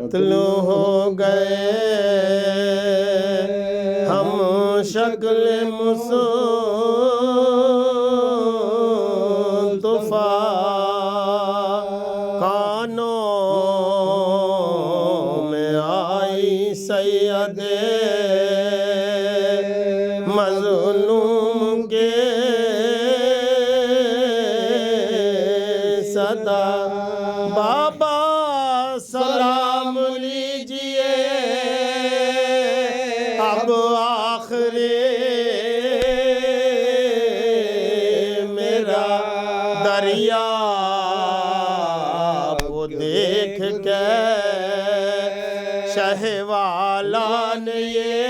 قتل ہو گئے ہم شکل مصطفیٰ کانوں میں آئی سید مظلوم کے صدا بابا سلام لیجئے اب آخری میرا دریا وہ دیکھ کے شہ والا نے یہ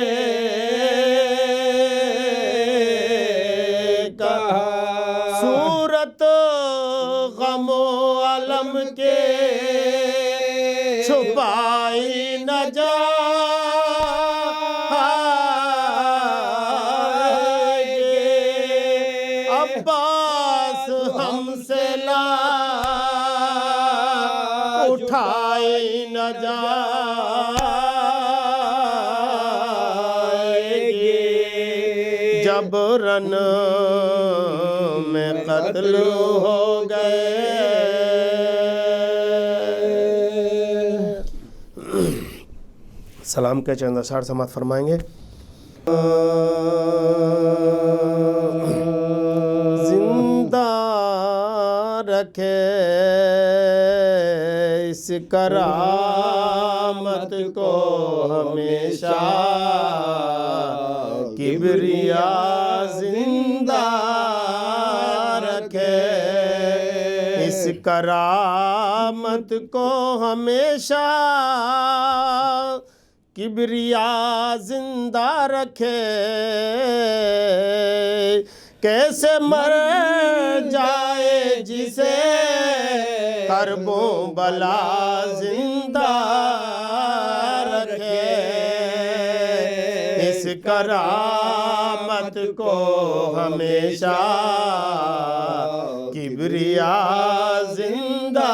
کہا صورت غم و علم کے چھپائی نہ جائے عباس ہم سے لا اٹھائی نہ جائے جبرن میں قتل ہو گئے سلام کے چند اشعار سماعت فرمائیں گے زندہ رکھے اس کرامت کو ہمیشہ کبریا زندہ رکھے اس کرامت کو ہمیشہ کبریا زندہ رکھے کیسے مر جائے جسے کرب و بلا زندہ رکھے اس کرامت کو ہمیشہ کبریا زندہ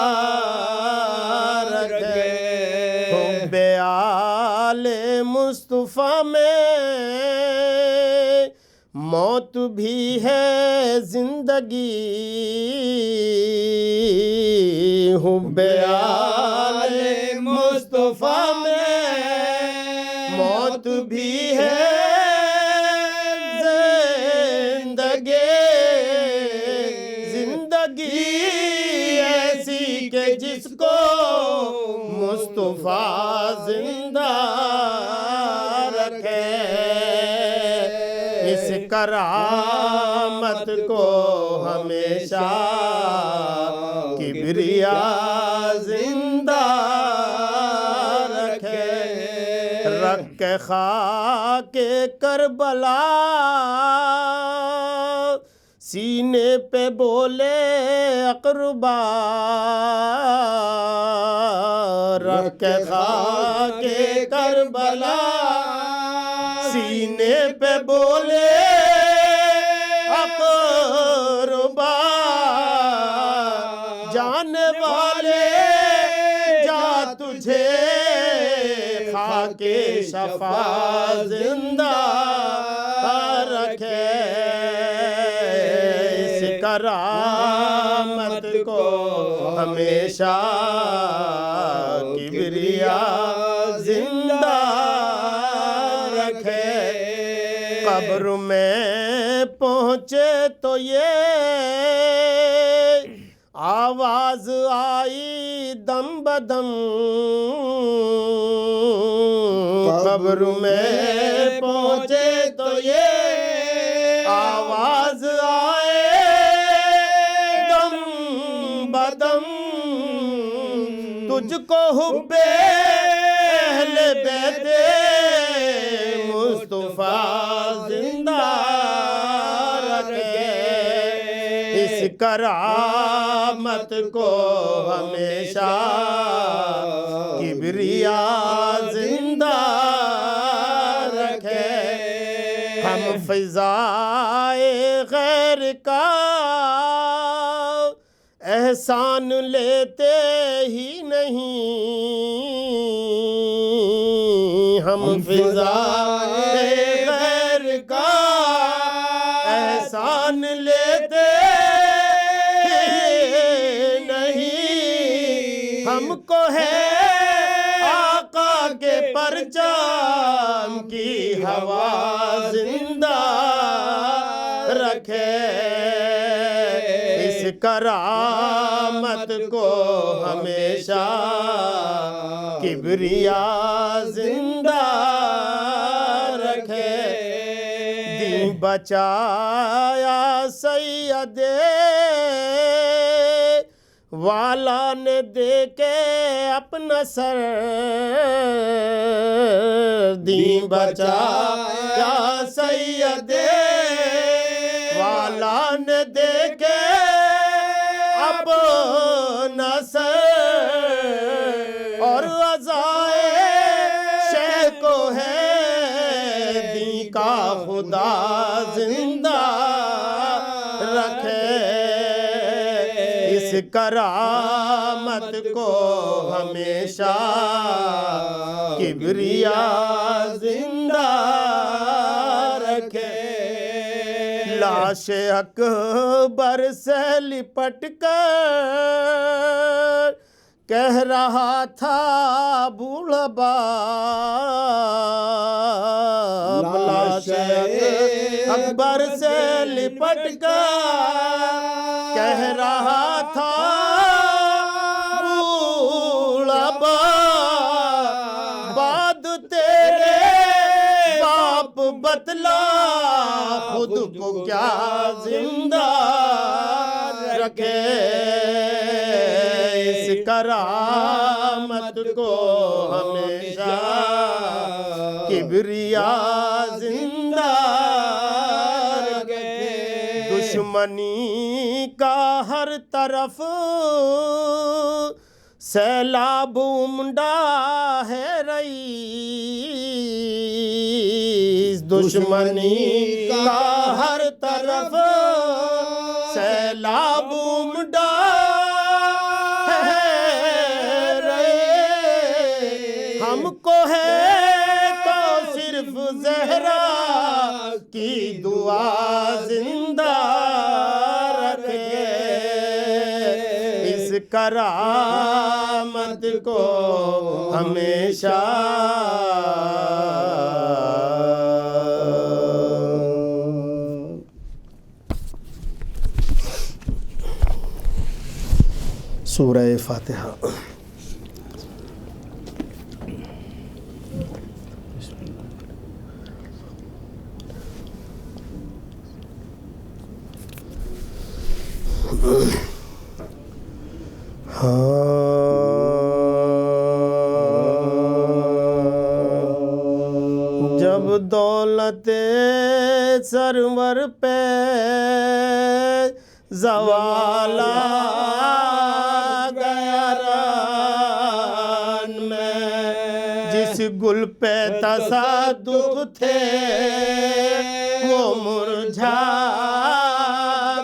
رکھے حب آل مصطفیٰ میں موت بھی ہے زندگی حب آل مصطفیٰ میں موت بھی ہے زندگی ایسی کہ جس کو مصطفیٰ زندہ رکھے اس کرامت کو ہمیشہ کبریا زندہ رکھے رکھ کے خاک کربلا سینے پہ بولے اقربا رکھ کے خاک کربلا سینے پہ بولے اقربا جانے والے جا تجھے خاک شفا زندہ رکھے اس کرامت کو ہمیشہ کبریا زندہ رکھے قبر میں پہنچے تو یہ آواز آئی دم بدم قبر میں پہنچے تو یہ آواز آئے دم بدم تجھ کو حب اہل بیت مصطفیٰ زندہ رکھے اس کرامت کو ہمیشہ کبریا زندہ رکھے ہم فضائے غیر کا احسان لیتے ہی نہیں ہم فضائے غیر کا احسان لیتے نہیں، ہم کو ہے آقا کے پرچام کی ہوا زندہ رکھے، اس کرامت کو ہمیشہ کبریا زندہ رکھے، دین بچایا سید والا نے دے کے اپنا سر، دین بچایا سید والا نے دے کے اپنا سر، اور عزائے شیخ کو ہے دین کا خدا زندہ رکھے، اس کرامت کو ہمیشہ کبریا زندہ رکھے، لاش اکبر سے لپٹ کر کہہ رہا تھا بوڑھا باپ، لاش اکبر سے لپٹ کر کہہ رہا تھا بوڑھا باپ، بعد تیرے باپ بتلا خود کو کیا زندہ رکھے، اس کرامت کو ہمیشہ کبریا زندہ رکھے، دشمنی کا ہر طرف سیلاب امڈا ہے رئیس، دشمنی کا ہر طرف سیلاب امڈا ہے رئیس، ہم کو ہے تو صرف زہرا کی دعا زندہ رکھے، اس کرامت کو ہمیشہ سورہ فاتحہ۔ جب دولت سرور پہ زوال آ گیا ران میں، جس گل پہ تصدق تھے وہ مرجھا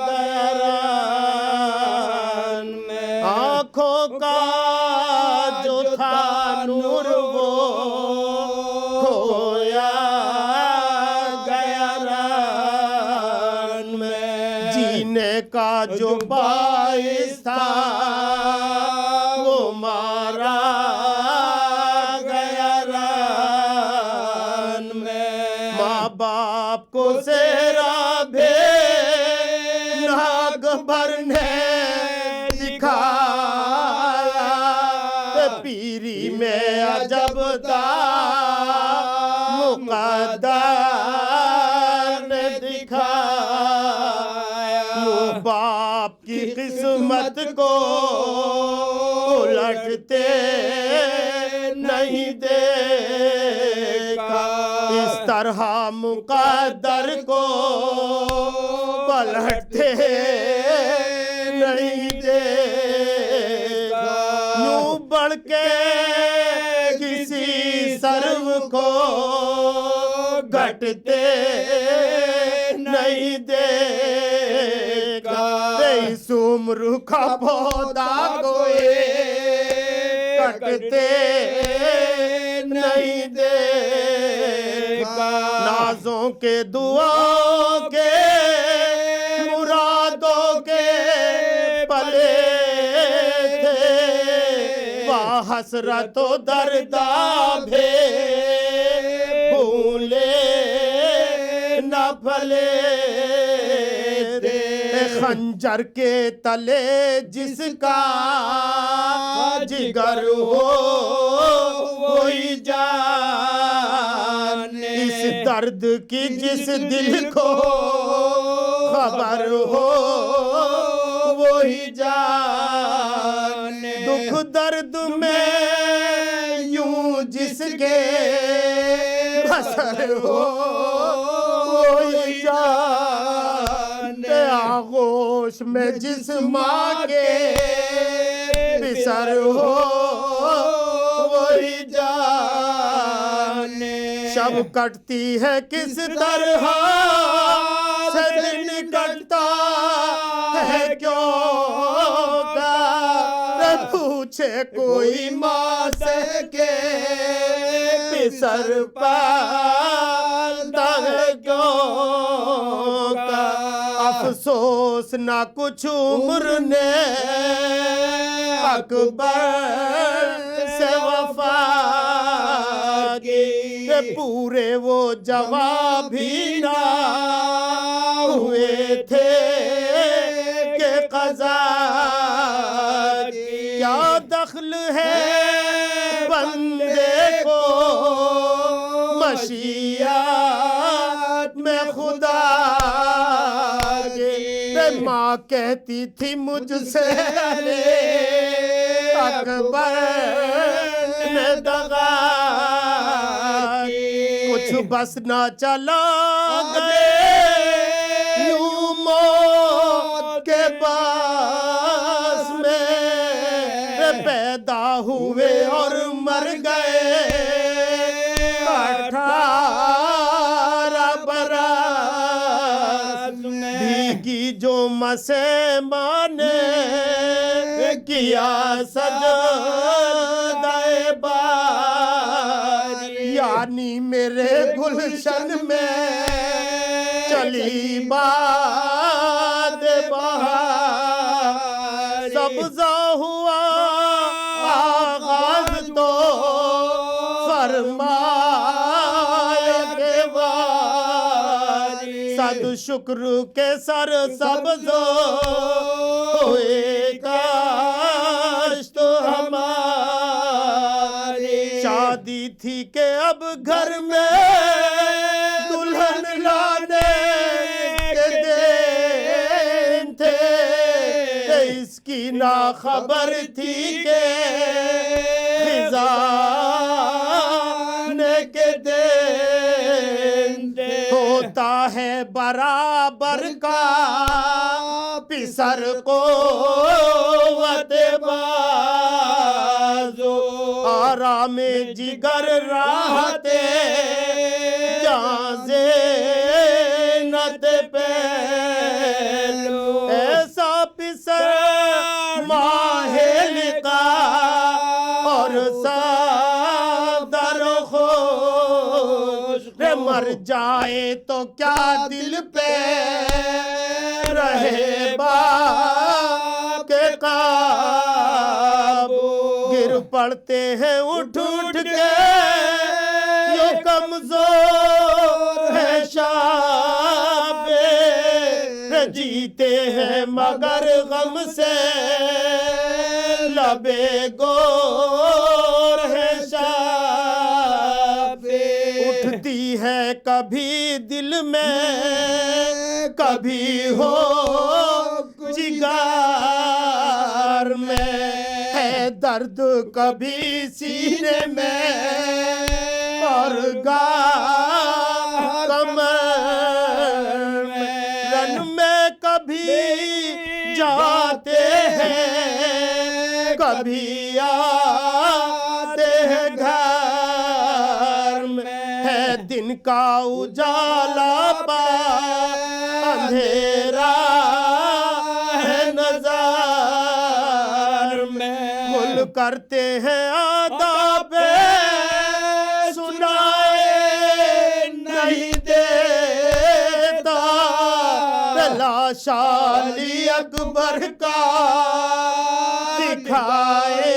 گیا ران میں، آنکھوں کا جو تھا نور وہ کھویا گیا ران میں، جینے کا جو باعث تھا وہ مارا گیا ران میں، ماں باپ کو سیرا ناگ بھر نے دکھایا، پیری میں عجب مقدر نے دکھایا، باپ کی قسمت کو الٹتے نہیں دیکھا، اس طرح مقدر کو پلٹتے نہیں دیکھا، یوں بڑھ کے کسی سرو کو گھٹتے نہیں دیکھا، اس عمر کا پودا کوئی کٹتے نہیں دیکھا نازوں کے دعاؤں کے مرادوں کے پلے تھے حسرت و دردا بھے بھولے نہ پھلے تھے خنجر کے تلے جس کا جگر ہو وہی جانے اس درد کی جس دل کو خبر ہو وہی جانے دکھ درد میں یوں جس کے بسر ہو وہی جانے آغوش میں جس ماں کے بسر ہو وہی جانے شب کٹتی ہے کس طرح سے دن کٹتا ہے کیوں کا پوچھے کوئی ماں سے کہ پسر پالتا ہے کیوں کا افسوس نہ کچھ عمر نے اکبر سے وفا کی پورے وہ جواب بھی نہ ہوئے تھے کہ قضا کیا دخل ہے بندے کو مشیات میں خدا کے ماں کہتی تھی مجھ سے اکبر نے دغا کچھ بس نہ چلا گئے یوں موت کے پاس میں پیدا ہوئے اور مر گئے 18 برس بھیگی جو مسیماں نے کیا سجدہ باری یعنی میرے گلشن میں چلی باد بہار سبزہ ہوا آغاز تو فرمایا کہ واری صد شکر کے سر سبز ہوئے کاشت ہماری شادی تھی کہ اب گھر میں دلہن لانے کے دن تھے اس کی نہ خبر تھی کہ خزانے کے دن ہوتا ہے برابر کا پسر قوت بازو آرام جگر راحت جان زینت پہلو ایسا پسر ماہل کا اور صدر خوش مر جائے تو کیا دل پہ رہے کے قابو گر پڑتے ہیں اٹھ اٹھ کے جو کمزور ہے شابے جیتے ہیں مگر غم سے لبے گور ہے شابے اٹھتی ہے کبھی دل میں کبھی ہو جگر میں ہے درد کبھی سینے میں اور گاہ کمر میں رن میں کبھی جاتے ہیں کبھی آتے ہیں گھر میں ہے دن کا اجالا پا اندھیرا ہے نظر میں کرتے ہیں آداب سنائے نہیں دیتا تلاشا علی اکبر کا دکھائے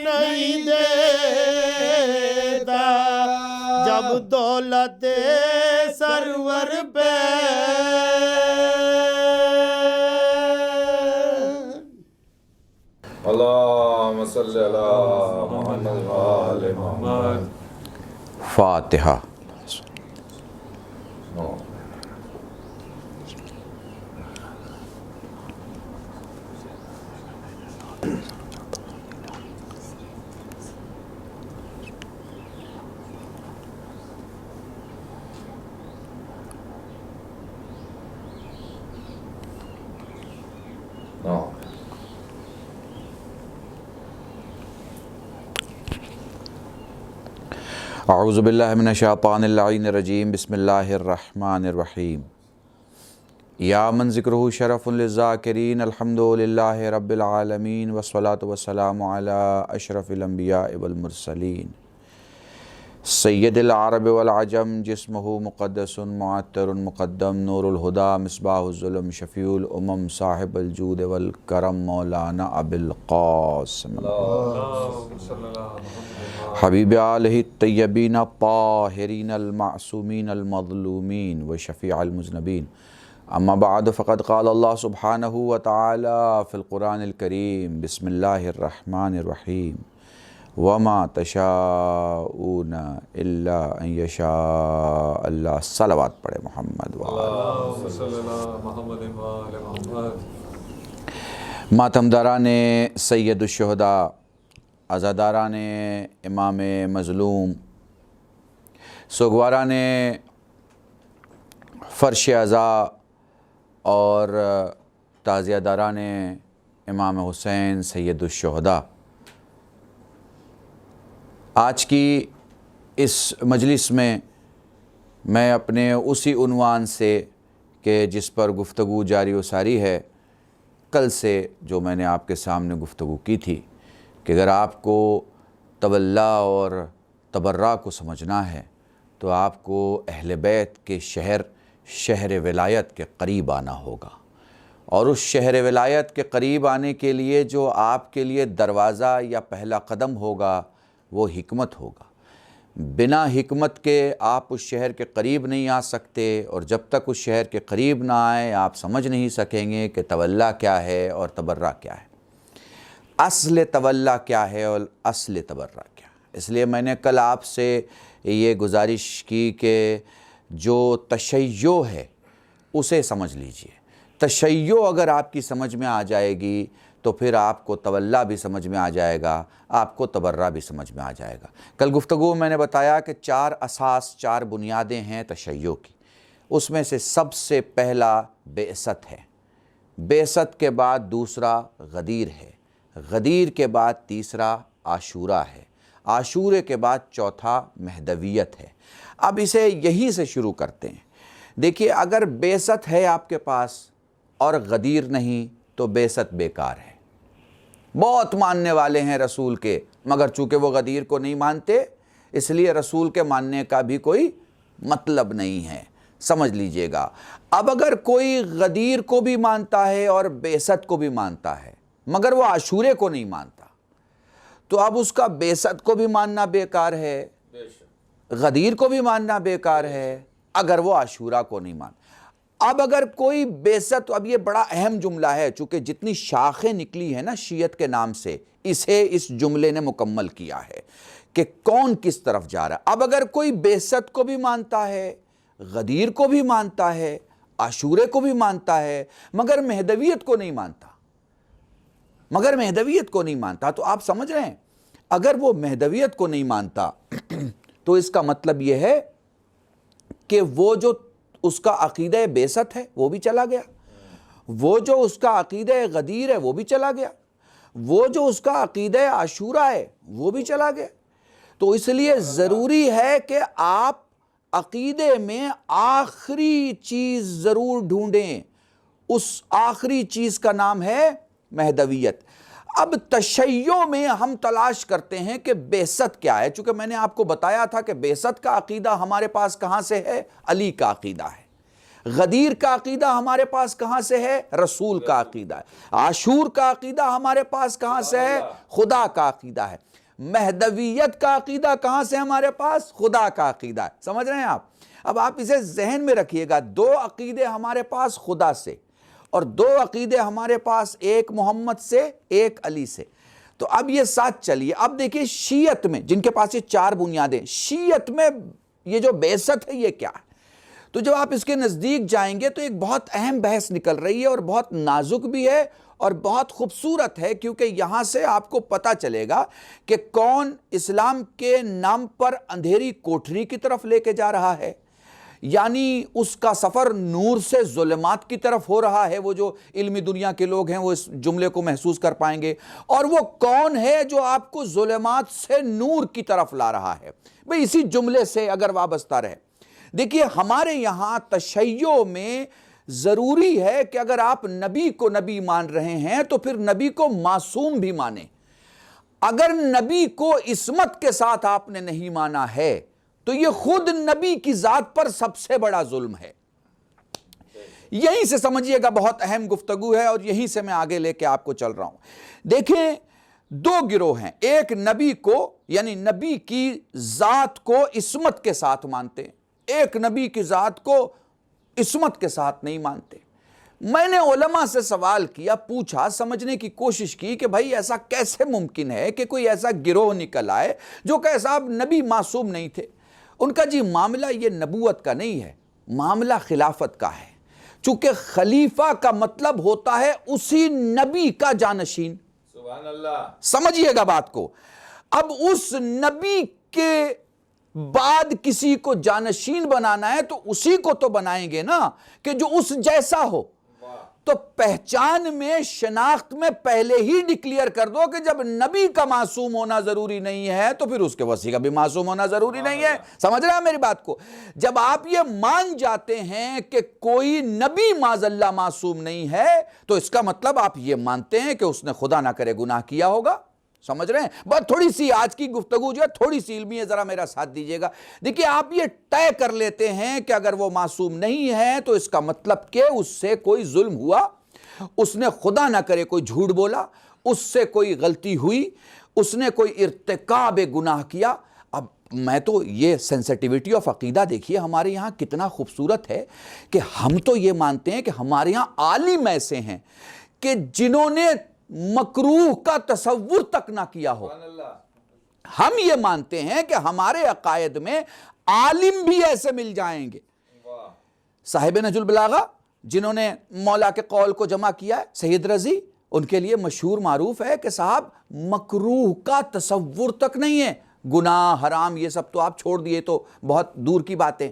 نہیں دیتا جب دولت سرور پہ اللہم صلی علی محمد و آل محمد. فاتحہ. اعوذ باللہ من الشیطان اللعین الرجیم. بسم اللہ الرحمن الرحیم. یا من ذکرہ شرف للذاکرین الحمدللہ رب العالمین والصلاة والسلام علی اشرف الانبیاء والمرسلین سید العرب والعجم جسمہ مقدس معطر مقدم نور الہدا مصباح الظلم شفیع الامم صاحب الجود والکرم مولانا ابی القاسم حبیب آلہ الطیبین الطاہرین المعصومین المظلومین وشفیع المذنبین. اما بعد فقد قال اللہ سبحانہ وتعالی فی القرآن الکریم بسم اللہ الرحمن الرحیم وما تشاءون الا ان یشاء اللہ. صلوات پڑھے محمد ماتمداران سید الشہداء، عزاداران امام مظلوم، سوگواران فرش عزا اور تعزیہ داران امام حسین سید الشہداء، آج کی اس مجلس میں میں اپنے اسی عنوان سے کہ جس پر گفتگو جاری و ساری ہے، کل سے جو میں نے آپ کے سامنے گفتگو کی تھی کہ اگر آپ کو تولا اور تبرہ کو سمجھنا ہے تو آپ کو اہل بیت کے شہر ولایت کے قریب آنا ہوگا، اور اس شہر ولایت کے قریب آنے کے لیے جو آپ کے لیے دروازہ یا پہلا قدم ہوگا وہ حکمت ہوگا. بنا حکمت کے آپ اس شہر کے قریب نہیں آ سکتے، اور جب تک اس شہر کے قریب نہ آئیں آپ سمجھ نہیں سکیں گے کہ تولا کیا ہے اور تبرہ کیا ہے، اصل تولا کیا ہے اور اصل تبرہ کیا ہے. اس لیے میں نے کل آپ سے یہ گزارش کی کہ جو تشیع ہے اسے سمجھ لیجئے. تشیع اگر آپ کی سمجھ میں آ جائے گی تو پھر آپ کو تولا بھی سمجھ میں آ جائے گا، آپ کو تبرہ بھی سمجھ میں آ جائے گا. کل گفتگو میں نے بتایا کہ 4 اساس، 4 بنیادیں ہیں تشیع کی. اس میں سے سب سے پہلا بعثت ہے، بعثت کے بعد دوسرا غدیر ہے، غدیر کے بعد تیسرا عاشورہ ہے، عاشورے کے بعد چوتھا مہدویت ہے. اب اسے یہی سے شروع کرتے ہیں. دیکھیے، اگر بعثت ہے آپ کے پاس اور غدیر نہیں تو بعثت بیکار ہے. بہت ماننے والے ہیں رسول کے، مگر چونکہ وہ غدیر کو نہیں مانتے اس لیے رسول کے ماننے کا بھی کوئی مطلب نہیں ہے. سمجھ لیجئے گا. اب اگر کوئی غدیر کو بھی مانتا ہے اور بعثت کو بھی مانتا ہے مگر وہ عاشورے کو نہیں مانتا تو اب اس کا بعثت کو بھی ماننا بیکار ہے، غدیر کو بھی ماننا بیکار ہے اگر وہ عاشورہ کو نہیں مانتا. اب اگر کوئی بعثت، اب یہ بڑا اہم جملہ ہے چونکہ جتنی شاخیں نکلی ہیں نا شیعت کے نام سے، اسے اس جملے نے مکمل کیا ہے کہ کون کس طرف جا رہا ہے. اب اگر کوئی بعثت کو بھی مانتا ہے، غدیر کو بھی مانتا ہے، عاشورے کو بھی مانتا ہے مگر مہدویت کو نہیں مانتا، تو آپ سمجھ رہے ہیں اگر وہ مہدویت کو نہیں مانتا تو اس کا مطلب یہ ہے کہ وہ جو اس کا عقیدہ بعثت ہے وہ بھی چلا گیا، وہ جو اس کا عقیدہ غدیر ہے وہ بھی چلا گیا، وہ جو اس کا عقیدہ عاشورہ ہے وہ بھی چلا گیا. تو اس لیے ضروری ہے کہ آپ عقیدے میں آخری چیز ضرور ڈھونڈیں. اس آخری چیز کا نام ہے مہدویت. اب تشیع میں ہم تلاش کرتے ہیں کہ بعثت کیا ہے، چونکہ میں نے آپ کو بتایا تھا کہ بعثت کا عقیدہ ہمارے پاس کہاں سے ہے؟ علی کا عقیدہ ہے۔ غدیر کا عقیدہ ہمارے پاس کہاں سے ہے؟ رسول کا عقیدہ ہے۔ عاشور کا عقیدہ ہمارے پاس کہاں سے ہے؟ خدا کا عقیدہ ہے۔ مہدویت کا عقیدہ کہاں سے ہمارے پاس؟ خدا کا عقیدہ ہے۔ سمجھ رہے ہیں آپ؟ اب آپ اسے ذہن میں رکھیے گا، دو عقیدے ہمارے پاس خدا سے اور دو عقیدے ہمارے پاس، ایک محمد سے ایک علی سے۔ تو اب یہ ساتھ چلیے، اب دیکھیے شیعت میں، جن کے پاس یہ چار بنیادیں، شیعت میں یہ جو بعثت ہے یہ کیا ہے؟ تو جب آپ اس کے نزدیک جائیں گے تو ایک بہت اہم بحث نکل رہی ہے اور بہت نازک بھی ہے اور بہت خوبصورت ہے، کیونکہ یہاں سے آپ کو پتہ چلے گا کہ کون اسلام کے نام پر اندھیری کوٹھری کی طرف لے کے جا رہا ہے، یعنی اس کا سفر نور سے ظلمات کی طرف ہو رہا ہے۔ وہ جو علمی دنیا کے لوگ ہیں وہ اس جملے کو محسوس کر پائیں گے، اور وہ کون ہے جو آپ کو ظلمات سے نور کی طرف لا رہا ہے؟ بھئی اسی جملے سے اگر وابستہ رہے، دیکھیے ہمارے یہاں تشیع میں ضروری ہے کہ اگر آپ نبی کو نبی مان رہے ہیں تو پھر نبی کو معصوم بھی مانیں۔ اگر نبی کو عصمت کے ساتھ آپ نے نہیں مانا ہے تو یہ خود نبی کی ذات پر سب سے بڑا ظلم ہے۔ یہیں سے سمجھیے گا، بہت اہم گفتگو ہے اور یہیں سے میں آگے لے کے آپ کو چل رہا ہوں۔ دیکھیں دو گروہ ہیں، ایک نبی کو یعنی نبی کی ذات کو عصمت کے ساتھ مانتے ہیں، ایک نبی کی ذات کو عصمت کے ساتھ نہیں مانتے۔ میں نے علماء سے سوال کیا، پوچھا، سمجھنے کی کوشش کی کہ بھائی ایسا کیسے ممکن ہے کہ کوئی ایسا گروہ نکل آئے جو کہ صاحب نبی معصوم نہیں تھے۔ ان کا جی معاملہ یہ نبوت کا نہیں ہے، معاملہ خلافت کا ہے، چونکہ خلیفہ کا مطلب ہوتا ہے اسی نبی کا جانشین۔ سبحان اللہ، سمجھیے گا بات کو۔ اب اس نبی کے بعد کسی کو جانشین بنانا ہے تو اسی کو تو بنائیں گے نا کہ جو اس جیسا ہو۔ تو پہچان میں، شناخت میں پہلے ہی ڈکلیئر کر دو کہ جب نبی کا معصوم ہونا ضروری نہیں ہے تو پھر اس کے وصی کا بھی معصوم ہونا ضروری نہیں ہے۔ سمجھ رہے ہیں میری بات کو؟ جب آپ یہ مان جاتے ہیں کہ کوئی نبی معاذ اللہ معصوم نہیں ہے تو اس کا مطلب آپ یہ مانتے ہیں کہ اس نے خدا نہ کرے گناہ کیا ہوگا۔ سمجھ رہے ہیں؟ بس تھوڑی سی آج کی گفتگو جو ہے تھوڑی سی علمی ہے، ذرا میرا ساتھ دیجئے گا۔ دیکھیے آپ یہ طے کر لیتے ہیں کہ اگر وہ معصوم نہیں ہے تو اس کا مطلب کہ اس سے کوئی ظلم ہوا، اس نے خدا نہ کرے کوئی جھوٹ بولا، اس سے کوئی غلطی ہوئی، اس نے کوئی ارتکاب گناہ کیا۔ اب میں تو یہ سینسٹیویٹی آف عقیدہ دیکھیے ہمارے یہاں کتنا خوبصورت ہے کہ ہم تو یہ مانتے ہیں کہ ہمارے یہاں عالم ایسے ہیں کہ جنہوں نے مکروہ کا تصور تک نہ کیا ہو۔ ہم یہ مانتے ہیں کہ ہمارے عقائد میں عالم بھی ایسے مل جائیں گے۔ صاحب نہج البلاغہ جنہوں نے مولا کے قول کو جمع کیا ہے، سید رضی، ان کے لیے مشہور معروف ہے کہ صاحب مکروہ کا تصور تک نہیں ہے، گناہ حرام یہ سب تو آپ چھوڑ دیے تو بہت دور کی باتیں۔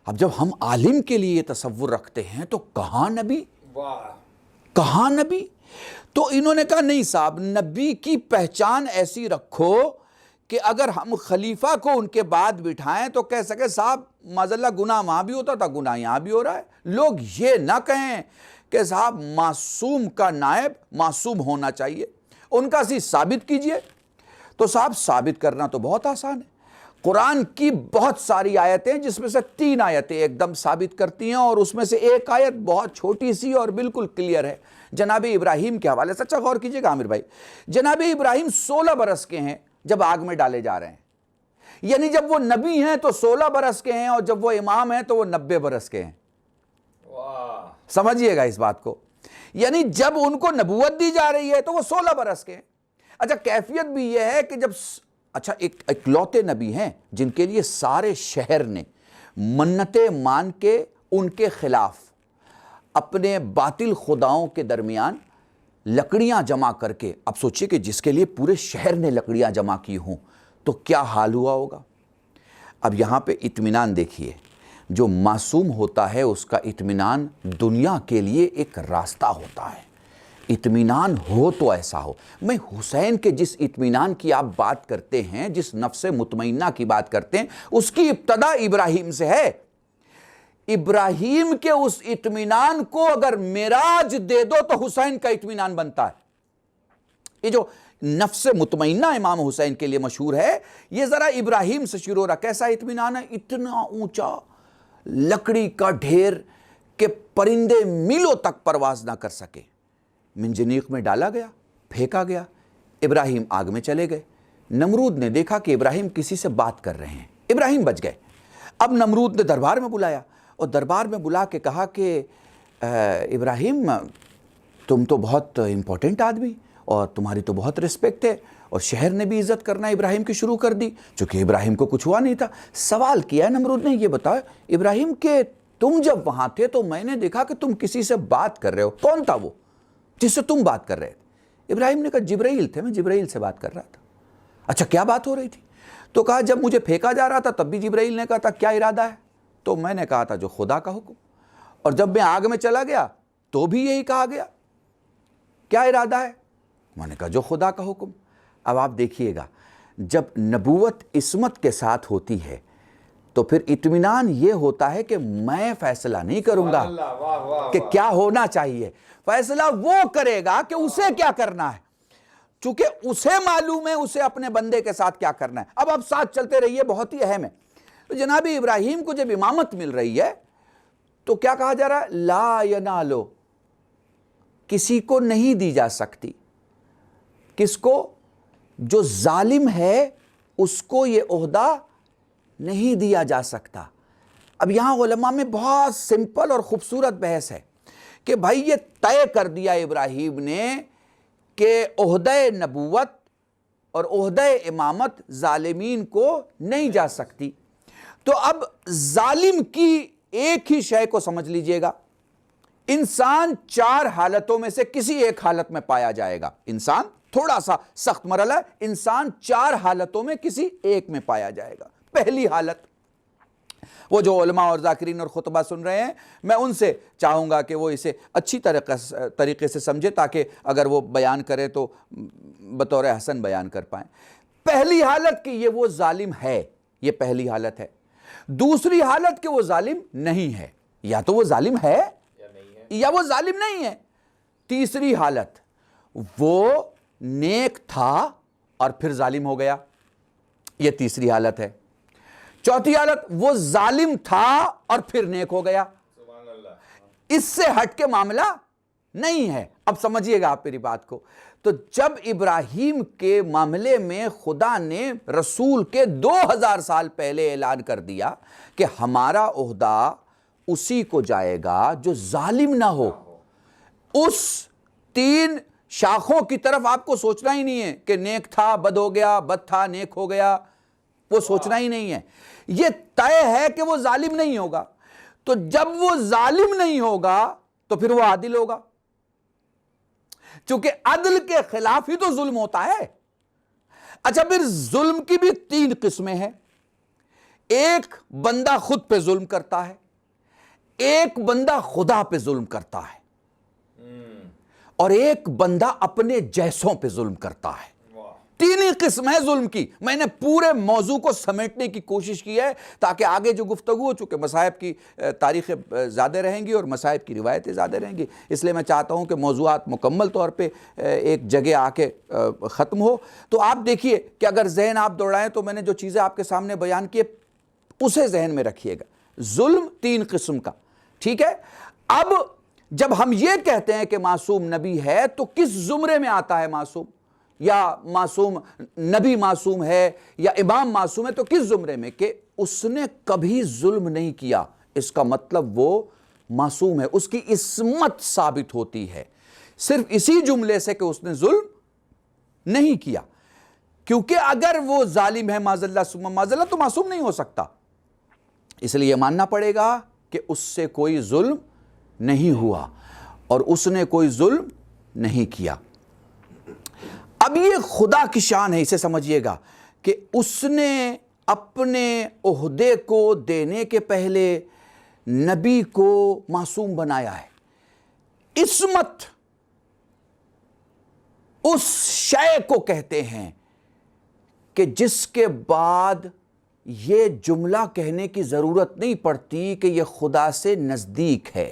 اب جب ہم عالم کے لیے یہ تصور رکھتے ہیں تو کہاں نبی، کہاں نبی؟ تو انہوں نے کہا نہیں صاحب، نبی کی پہچان ایسی رکھو کہ اگر ہم خلیفہ کو ان کے بعد بٹھائیں تو کہہ سکے صاحب معاذ اللہ گناہ وہاں بھی ہوتا تھا، گناہ یہاں بھی ہو رہا ہے۔ لوگ یہ نہ کہیں کہ صاحب معصوم کا نائب معصوم ہونا چاہیے، ان کا سی ثابت کیجئے۔ تو صاحب ثابت کرنا تو بہت آسان ہے، قرآن کی بہت ساری آیتیں جس میں سے 3 آیتیں ایک دم ثابت کرتی ہیں، اور اس میں سے ایک آیت بہت چھوٹی سی اور بالکل کلیئر ہے، جناب ابراہیم کے حوالے سے۔ اچھا غور کیجئے گا عامر بھائی، جناب ابراہیم 16 برس کے ہیں جب آگ میں ڈالے جا رہے ہیں، یعنی جب وہ نبی ہیں تو 16 برس کے ہیں، اور جب وہ امام ہیں تو وہ 90 برس کے ہیں۔ سمجھیے گا اس بات کو، یعنی جب ان کو نبوت دی جا رہی ہے تو وہ 16 برس کے ہیں۔ اچھا کیفیت بھی یہ ہے کہ جب اچھا ایک اکلوتے نبی ہیں جن کے لیے سارے شہر نے منتیں مان کے ان کے خلاف اپنے باطل خداؤں کے درمیان لکڑیاں جمع کر کے، اب سوچئے کہ جس کے لیے پورے شہر نے لکڑیاں جمع کی ہوں تو کیا حال ہوا ہوگا۔ اب یہاں پہ اطمینان دیکھیے، جو معصوم ہوتا ہے اس کا اطمینان دنیا کے لیے ایک راستہ ہوتا ہے، اطمینان ہو تو ایسا ہو۔ میں حسین کے جس اطمینان کی آپ بات کرتے ہیں، جس نفس مطمئنہ کی بات کرتے ہیں، اس کی ابتدا ابراہیم سے ہے۔ ابراہیم کے اس اطمینان کو اگر معراج دے دو تو حسین کا اطمینان بنتا ہے۔ یہ جو نفس مطمئنہ امام حسین کے لیے مشہور ہے، یہ ذرا ابراہیم سے شروع ہو رہا. کیسا اطمینان ہے؟ اتنا اونچا لکڑی کا ڈھیر کہ پرندے میلوں تک پرواز نہ کر سکے. منجنیق میں ڈالا گیا، پھینکا گیا، ابراہیم آگ میں چلے گئے. نمرود نے دیکھا کہ ابراہیم کسی سے بات کر رہے ہیں، ابراہیم بچ گئے. اب نمرود نے دربار میں بلایا اور دربار میں بلا کے کہا کہ ابراہیم تم تو بہت امپورٹنٹ آدمی اور تمہاری تو بہت رسپیکٹ ہے، اور شہر نے بھی عزت کرنا ابراہیم کی شروع کر دی، چونکہ ابراہیم کو کچھ ہوا نہیں تھا. سوال کیا ہے نمرود نے، یہ بتاؤ ابراہیم کہ تم جب وہاں تھے تو میں نے دیکھا کہ تم کسی سے بات کر رہے ہو، کون تھا وہ جس سے تم بات کر رہے تھے؟ ابراہیم نے کہا جبرائیل تھے، میں جبرائیل سے بات کر رہا تھا. اچھا کیا بات ہو رہی تھی؟ تو کہا جب مجھے پھینکا جا رہا تھا تب بھی جبرائیل نے کہا تھا کیا ارادہ ہے؟ تو میں نے کہا تھا جو خدا کا حکم. اور جب میں آگ میں چلا گیا تو بھی یہی کہا گیا کیا ارادہ ہے؟ میں نے کہا جو خدا کا حکم. اب آپ دیکھیے گا جب نبوت عصمت کے ساتھ ہوتی ہے تو پھر اطمینان یہ ہوتا ہے کہ میں فیصلہ نہیں کروں گا کہ کیا ہونا چاہیے، فیصلہ وہ کرے گا کہ اسے کیا کرنا ہے، چونکہ اسے معلوم ہے اسے اپنے بندے کے ساتھ کیا کرنا ہے. اب آپ ساتھ چلتے رہیے، بہت ہی اہم ہے. تو جناب ابراہیم کو جب امامت مل رہی ہے تو کیا کہا جا رہا ہے؟ لا ینالو، کسی کو نہیں دی جا سکتی. کس کو؟ جو ظالم ہے اس کو یہ عہدہ نہیں دیا جا سکتا. اب یہاں علماء میں بہت سمپل اور خوبصورت بحث ہے کہ بھائی یہ طے کر دیا ابراہیم نے کہ عہدہ نبوت اور عہدہ امامت ظالمین کو نہیں جا سکتی. تو اب ظالم کی ایک ہی شے کو سمجھ لیجئے گا، انسان 4 حالتوں میں سے کسی ایک حالت میں پایا جائے گا. انسان تھوڑا سا سخت مرحلہ ہے، انسان 4 حالتوں میں کسی ایک میں پایا جائے گا. پہلی حالت، وہ جو علماء اور ذاکرین اور خطبہ سن رہے ہیں میں ان سے چاہوں گا کہ وہ اسے اچھی طریقے سے سمجھے تاکہ اگر وہ بیان کرے تو بطور حسن بیان کر پائیں. پہلی حالت کہ یہ وہ ظالم ہے، یہ پہلی حالت ہے. دوسری حالت کہ وہ ظالم نہیں ہے، یا تو وہ ظالم ہے یا وہ ظالم نہیں ہے. تیسری حالت وہ نیک تھا اور پھر ظالم ہو گیا، یہ تیسری حالت ہے. چوتھی حالت وہ ظالم تھا اور پھر نیک ہو گیا. اس سے ہٹ کے معاملہ نہیں ہے. اب سمجھیے گا آپ میری بات کو. تو جب ابراہیم کے معاملے میں خدا نے رسول کے 2000 سال پہلے اعلان کر دیا کہ ہمارا عہدہ اسی کو جائے گا جو ظالم نہ ہو، اس 3 شاخوں کی طرف آپ کو سوچنا ہی نہیں ہے کہ نیک تھا بد ہو گیا، بد تھا نیک ہو گیا، وہ سوچنا ہی نہیں ہے. یہ طے ہے کہ وہ ظالم نہیں ہوگا. تو جب وہ ظالم نہیں ہوگا تو پھر وہ عادل ہوگا، چونکہ عدل کے خلاف ہی تو ظلم ہوتا ہے. اچھا پھر ظلم کی بھی 3 قسمیں ہیں. ایک بندہ خود پہ ظلم کرتا ہے، ایک بندہ خدا پہ ظلم کرتا ہے، اور ایک بندہ اپنے جیسوں پہ ظلم کرتا ہے. 3 ہی قسم ہے ظلم کی. میں نے پورے موضوع کو سمیٹنے کی کوشش کی ہے تاکہ آگے جو گفتگو ہو، چونکہ مصائب کی تاریخیں زیادہ رہیں گی اور مصائب کی روایتیں زیادہ رہیں گی، اس لیے میں چاہتا ہوں کہ موضوعات مکمل طور پہ ایک جگہ آ کے ختم ہو. تو آپ دیکھیے کہ اگر ذہن آپ دوڑائیں تو میں نے جو چیزیں آپ کے سامنے بیان کی اسے ذہن میں رکھیے گا. ظلم 3 قسم کا، ٹھیک ہے. اب جب ہم یہ کہتے ہیں کہ معصوم نبی ہے تو کس زمرے میں آتا ہے معصوم؟ یا معصوم نبی معصوم ہے یا امام معصوم ہے تو کس زمرے میں؟ کہ اس نے کبھی ظلم نہیں کیا، اس کا مطلب وہ معصوم ہے، اس کی عصمت ثابت ہوتی ہے صرف اسی جملے سے کہ اس نے ظلم نہیں کیا. کیونکہ اگر وہ ظالم ہے معاذ اللہ ثم معاذ اللہ تو معصوم نہیں ہو سکتا. اس لیے یہ ماننا پڑے گا کہ اس سے کوئی ظلم نہیں ہوا اور اس نے کوئی ظلم نہیں کیا. اب یہ خدا کی شان ہے، اسے سمجھیے گا کہ اس نے اپنے عہدے کو دینے کے پہلے نبی کو معصوم بنایا ہے. عصمت اس شے کو کہتے ہیں کہ جس کے بعد یہ جملہ کہنے کی ضرورت نہیں پڑتی کہ یہ خدا سے نزدیک ہے.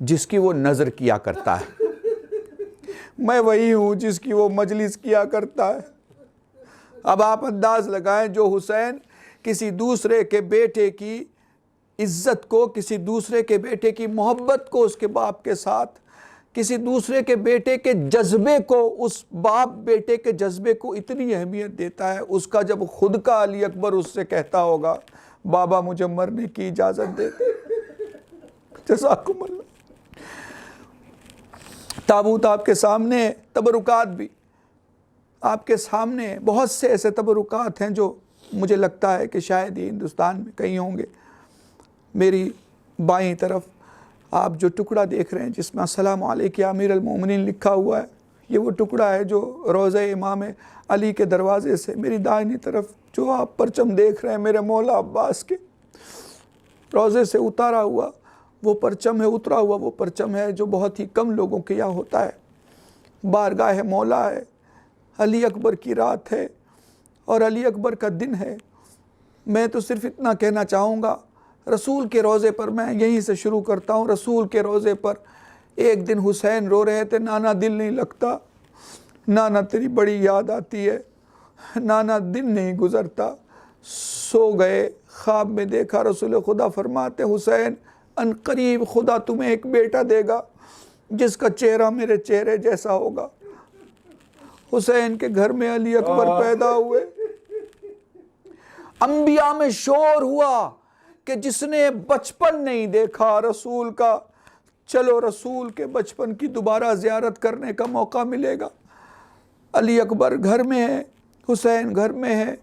جس کی وہ نظر کیا کرتا ہے، میں وہی ہوں جس کی وہ مجلس کیا کرتا ہے۔ اب آپ انداز لگائیں، جو حسین کسی دوسرے کے بیٹے کی عزت کو، کسی دوسرے کے بیٹے کی محبت کو اس کے باپ کے ساتھ، کسی دوسرے کے بیٹے کے جذبے کو، اس باپ بیٹے کے جذبے کو اتنی اہمیت دیتا ہے، اس کا جب خود کا علی اکبر اس سے کہتا ہوگا بابا مجھے مرنے کی اجازت دے دے، جزاکم اللہ۔ تابوت آپ کے سامنے ہے، تبرکات بھی آپ کے سامنے ہے، بہت سے ایسے تبرکات ہیں جو مجھے لگتا ہے کہ شاید ہی ہندوستان میں کہیں ہوں گے۔ میری بائیں طرف آپ جو ٹکڑا دیکھ رہے ہیں جس میں السلام علیک یا امیر المومنین لکھا ہوا ہے، یہ وہ ٹکڑا ہے جو روضہ امام علی کے دروازے سے میری دائنی طرف جو آپ پرچم دیکھ رہے ہیں میرے مولا عباس کے روضے سے اتارا ہوا وہ پرچم ہے، اترا ہوا وہ پرچم ہے جو بہت ہی کم لوگوں کے یہاں ہوتا ہے۔ بارگاہ مولا ہے، علی اکبر کی رات ہے اور علی اکبر کا دن ہے۔ میں تو صرف اتنا کہنا چاہوں گا، رسول کے روضے پر، میں یہیں سے شروع کرتا ہوں، رسول کے روضے پر ایک دن حسین رو رہے تھے، نانا دل نہیں لگتا، نانا تیری بڑی یاد آتی ہے، نانا دن نہیں گزرتا۔ سو گئے، خواب میں دیکھا رسول خدا فرماتے حسین ان قریب خدا تمہیں ایک بیٹا دے گا جس کا چہرہ میرے چہرے جیسا ہوگا۔ حسین کے گھر میں علی اکبر پیدا ہوئے۔ انبیاء میں شور ہوا کہ جس نے بچپن نہیں دیکھا رسول کا، چلو رسول کے بچپن کی دوبارہ زیارت کرنے کا موقع ملے گا۔ علی اکبر گھر میں ہے، حسین گھر میں ہے،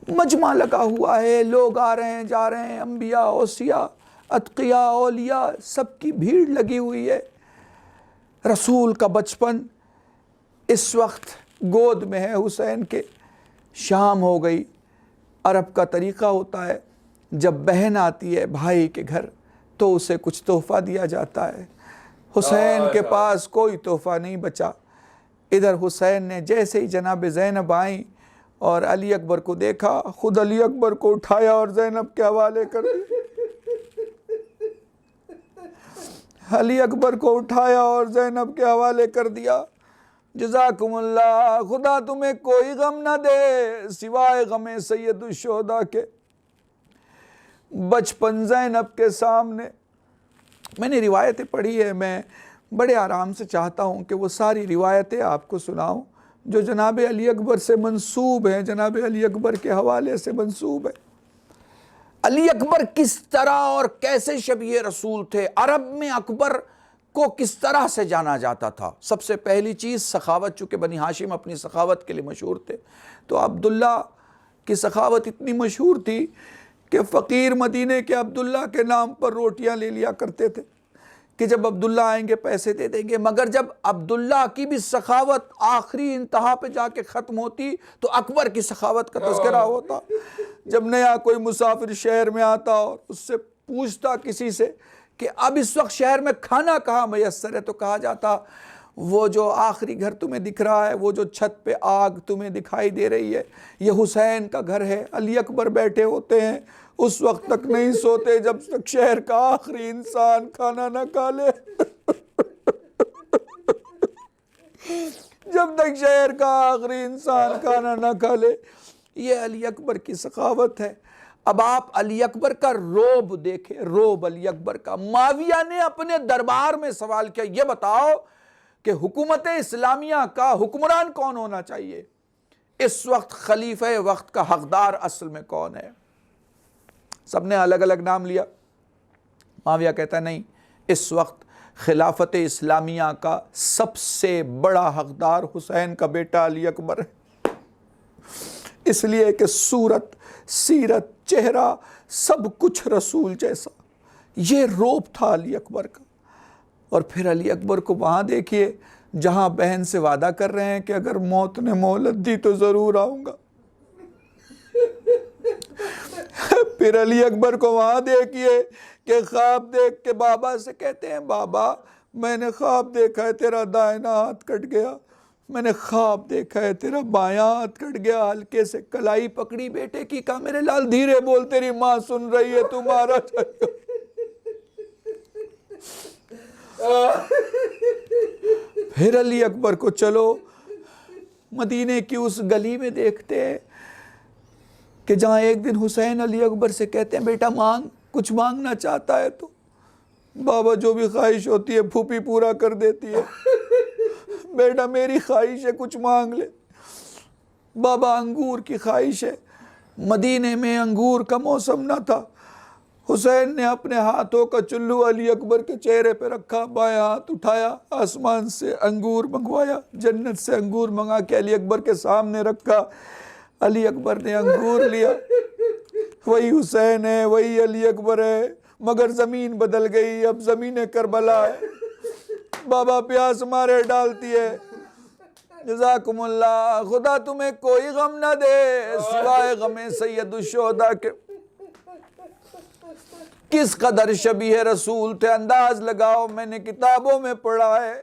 مجمع لگا ہوا ہے، لوگ آ رہے ہیں جا رہے ہیں، انبیاء، اوصیاء، اتقیاء، اولیاء، سب کی بھیڑ لگی ہوئی ہے۔ رسول کا بچپن اس وقت گود میں ہے حسین کے۔ شام ہو گئی۔ عرب کا طریقہ ہوتا ہے جب بہن آتی ہے بھائی کے گھر تو اسے کچھ تحفہ دیا جاتا ہے۔ حسین کے پاس کوئی تحفہ نہیں بچا۔ ادھر حسین نے جیسے ہی جناب زینب آئیں اور علی اکبر کو دیکھا، خود علی اکبر کو اٹھایا اور زینب کے حوالے کر دیا۔ علی اکبر کو اٹھایا اور زینب کے حوالے کر دیا۔ جزاکم اللہ، خدا تمہیں کوئی غم نہ دے سوائے غم سید الشہداء کے۔ بچپن زینب کے سامنے میں نے روایتیں پڑھی ہے، میں بڑے آرام سے چاہتا ہوں کہ وہ ساری روایتیں آپ کو سناؤں جو جناب علی اکبر سے منسوب ہیں، جناب علی اکبر کے حوالے سے منسوب ہے۔ علی اکبر کس طرح اور کیسے شبیہ رسول تھے، عرب میں اکبر کو کس طرح سے جانا جاتا تھا؟ سب سے پہلی چیز سخاوت، چونکہ بنی ہاشم اپنی سخاوت کے لیے مشہور تھے، تو عبداللہ کی سخاوت اتنی مشہور تھی کہ فقیر مدینے کے عبداللہ کے نام پر روٹیاں لے لیا کرتے تھے کہ جب عبداللہ آئیں گے پیسے دے دیں گے۔ مگر جب عبداللہ کی بھی سخاوت آخری انتہا پہ جا کے ختم ہوتی تو اکبر کی سخاوت کا تذکرہ ہوتا۔ جب نیا کوئی مسافر شہر میں آتا اور اس سے پوچھتا کسی سے کہ اب اس وقت شہر میں کھانا کہاں میسر ہے، تو کہا جاتا وہ جو آخری گھر تمہیں دکھ رہا ہے، وہ جو چھت پہ آگ تمہیں دکھائی دے رہی ہے، یہ حسین کا گھر ہے۔ علی اکبر بیٹھے ہوتے ہیں، اس وقت تک نہیں سوتے جب تک شہر کا آخری انسان کھانا نہ کھا لے۔ جب تک شہر کا آخری انسان کھانا نہ کھا لے۔ یہ علی اکبر کی سخاوت ہے۔ اب آپ علی اکبر کا روب دیکھیں، روب علی اکبر کا۔ معاویہ نے اپنے دربار میں سوال کیا، یہ بتاؤ کہ حکومت اسلامیہ کا حکمران کون ہونا چاہیے؟ اس وقت خلیفہ وقت کا حقدار اصل میں کون ہے؟ سب نے الگ الگ نام لیا۔ معاویہ کہتا ہے نہیں، اس وقت خلافت اسلامیہ کا سب سے بڑا حقدار حسین کا بیٹا علی اکبر ہے، اس لیے کہ صورت، سیرت، چہرہ، سب کچھ رسول جیسا۔ یہ روب تھا علی اکبر کا۔ اور پھر علی اکبر کو وہاں دیکھیے جہاں بہن سے وعدہ کر رہے ہیں کہ اگر موت نے مہلت دی تو ضرور آؤں گا۔ پھر علی اکبر کو وہاں دیکھیے کہ خواب دیکھ کے بابا سے کہتے ہیں بابا میں نے خواب دیکھا ہے تیرا دائنا ہاتھ کٹ گیا، میں نے خواب دیکھا ہے تیرا بایاں ہاتھ کٹ گیا۔ ہلکے سے کلائی پکڑی بیٹے کی، کہا میرے لال دھیرے بول، تیری ماں سن رہی ہے، تمہارا پھر علی اکبر کو چلو مدینے کی اس گلی میں دیکھتے ہیں کہ جہاں ایک دن حسین علی اکبر سے کہتے ہیں بیٹا مانگ، کچھ مانگنا چاہتا ہے تو بابا جو بھی خواہش ہوتی ہے پھوپھی پورا کر دیتی ہے، بیٹا میری خواہش ہے کچھ مانگ لے۔ بابا انگور کی خواہش ہے، مدینے میں انگور کا موسم نہ تھا، حسین نے اپنے ہاتھوں کا چلو علی اکبر کے چہرے پہ رکھا، بائیں ہاتھ اٹھایا، آسمان سے انگور منگوایا، جنت سے انگور منگا کے علی اکبر کے سامنے رکھا۔ علی اکبر نے انگور لیا، وہی حسین ہے، وہی علی اکبر ہے، مگر زمین بدل گئی، اب زمین کربلا ہے، بابا پیاس مارے ڈالتی ہے۔ جزاکم اللہ، خدا تمہیں کوئی غم نہ دے سوائے غم سید الشہداء کے۔ کس قدر شبیہ رسول تھے، انداز لگاؤ، میں نے کتابوں میں پڑھا ہے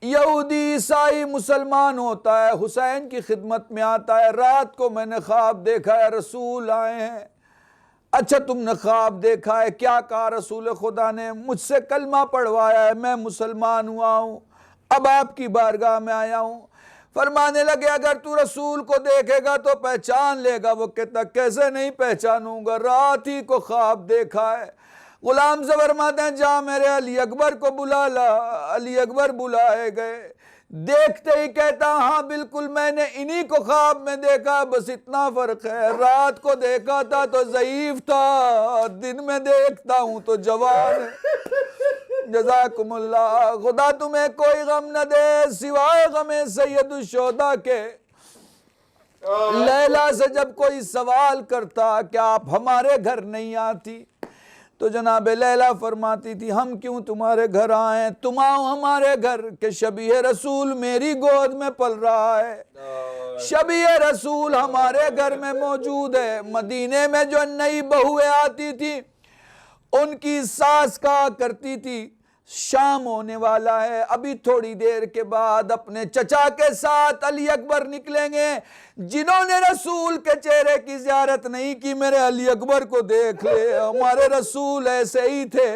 یہودی عیسائی مسلمان ہوتا ہے، حسین کی خدمت میں آتا ہے، رات کو میں نے خواب دیکھا ہے رسول آئے ہیں۔ اچھا تم نے خواب دیکھا ہے، کیا کہا رسول خدا نے؟ مجھ سے کلمہ پڑھوایا ہے، میں مسلمان ہوا ہوں، اب آپ کی بارگاہ میں آیا ہوں۔ فرمانے لگے اگر تو رسول کو دیکھے گا تو پہچان لے گا۔ وہ کہتا کیسے نہیں پہچانوں گا، رات ہی کو خواب دیکھا ہے۔ غلام سے فرماتے ہیں جا میرے علی اکبر کو بلا لا۔ علی اکبر بلائے گئے، دیکھتے ہی کہتا ہاں بالکل میں نے انہی کو خواب میں دیکھا، بس اتنا فرق ہے رات کو دیکھا تھا تو ضعیف تھا، دن میں دیکھتا ہوں تو جوان ہے۔ جزاکم اللہ، خدا تمہیں کوئی غم نہ دے سوائے غم سید الشہداء کے۔ لیلا سے جب کوئی سوال کرتا کہ آپ ہمارے گھر نہیں آتی تو جناب لیلا فرماتی تھی ہم کیوں تمہارے گھر آئیں، تم آؤ ہمارے گھر کہ شبیہ رسول میری گود میں پل رہا ہے، شبیہ رسول ہمارے گھر میں موجود ہے۔ مدینے میں جو نئی بہویں آتی تھی ان کی ساس کہا کرتی تھی شام ہونے والا ہے، ابھی تھوڑی دیر کے بعد اپنے چچا کے ساتھ علی اکبر نکلیں گے، جنہوں نے رسول کے چہرے کی زیارت نہیں کی میرے علی اکبر کو دیکھ لے، ہمارے رسول ایسے ہی تھے۔